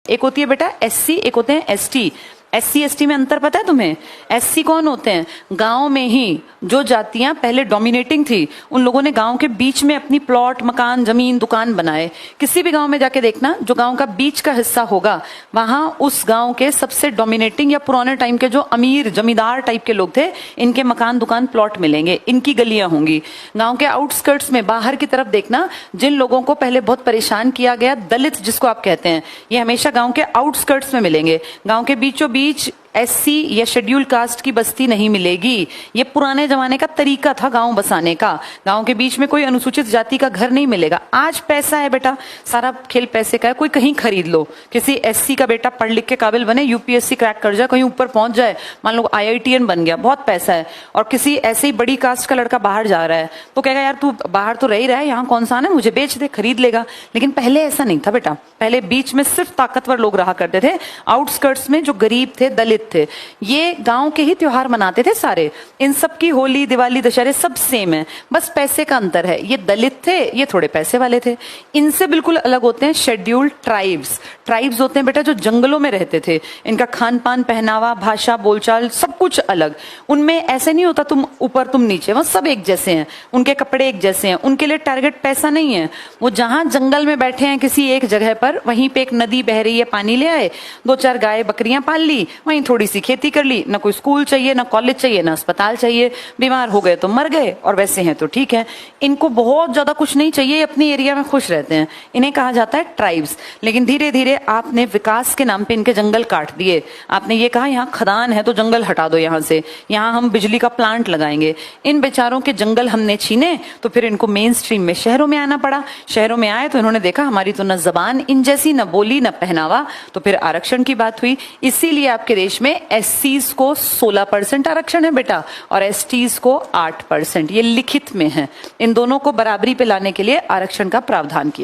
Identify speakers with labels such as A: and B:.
A: एक होती है बेटा एससी, एक होते हैं एसटी। एससी एसटी में अंतर पता है तुम्हें? एससी कौन होते हैं? गांव में ही जो जातियां पहले डोमिनेटिंग थी, उन लोगों ने गांव के बीच में अपनी प्लॉट, मकान, जमीन, दुकान बनाए। किसी भी गांव में जाके देखना, जो गांव का बीच का हिस्सा होगा, वहां उस गांव के सबसे डोमिनेटिंग या पुराने टाइम के जो अमीर जमींदार टाइप के लोग थे, इनके मकान, दुकान, प्लॉट मिलेंगे, इनकी गलियां होंगी। गांव के आउटस्कर्ट्स में बाहर की तरफ देखना, जिन लोगों को पहले बहुत परेशान किया गया, दलित जिसको आप कहते हैं, ये हमेशा गांव के आउटस्कर्ट्स में मिलेंगे। गांव के बीचों बीच एससी या शेड्यूल कास्ट की बस्ती नहीं मिलेगी। ये पुराने जमाने का तरीका था गांव बसाने का। गांव के बीच में कोई अनुसूचित जाति का घर नहीं मिलेगा। आज पैसा है बेटा, सारा खेल पैसे का है। कोई कहीं खरीद लो, किसी एससी का बेटा पढ़ लिख के काबिल बने, यूपीएससी क्रैक कर जाए, कहीं ऊपर पहुंच जाए, मान लो आईआईटीएन बन गया, बहुत पैसा है। और किसी ऐसे ही बड़ी कास्ट का लड़का बाहर जा रहा है, तो कहेगा यार तू बाहर तो रह ही रहा है, यहाँ कौन सा है, मुझे बेच दे, खरीद लेगा। लेकिन पहले ऐसा नहीं था बेटा। पहले बीच में सिर्फ ताकतवर लोग रहा करते थे, आउटस्कर्ट्स में जो गरीब थे, दलित थे, ये गांव के ही त्योहार मनाते थे सारे। इन सब की होली, दिवाली, दशहरे सब सेम है, बस पैसे का अंतर है। ये दलित थे, ये थोड़े पैसे वाले थे। इनसे बिल्कुल अलग होते हैं शेड्यूल्ड ट्राइब्स। ट्राइब्स होते हैं बेटा जो जंगलों में रहते थे। इनका खान पान, पहनावा, भाषा, बोलचाल सब कुछ अलग। उनमें ऐसे नहीं होता तुम ऊपर तुम नीचे, वो सब एक जैसे हैं, उनके कपड़े एक जैसे हैं। उनके लिए टारगेट पैसा नहीं है। वो जहां जंगल में बैठे हैं किसी एक जगह पर, वहीं पे एक नदी बह रही है, पानी ले आए, 2-4 गाय बकरियां पाल ली, वहीं थोड़ी सी खेती कर ली। ना कोई स्कूल चाहिए, ना कॉलेज चाहिए, ना अस्पताल चाहिए। बीमार हो गए तो मर गए, और वैसे हैं तो ठीक है। इनको बहुत ज्यादा कुछ नहीं चाहिए, अपनी एरिया में खुश रहते हैं। इन्हें कहा जाता है ट्राइब्स। लेकिन धीरे धीरे आपने विकास के नाम पे इनके जंगल काट दिए। आपने ये कहा यहाँ खदान है तो जंगल हटा दो, यहाँ से, यहाँ हम बिजली का प्लांट लगाएंगे। इन बेचारों के जंगल हमने छीने, तो फिर इनको मेन स्ट्रीम में शहरों में आना पड़ा। शहरों में आए तो इन्होंने देखा हमारी तो न जबान इन जैसी, न बोली, न पहनावा, तो फिर आरक्षण की बात हुई। इसीलिए आपके देश में एससीज को 16% आरक्षण है बेटा, और एसटीज को 8%। ये लिखित में है। इन दोनों को बराबरी पे लाने के लिए आरक्षण का प्रावधान किया।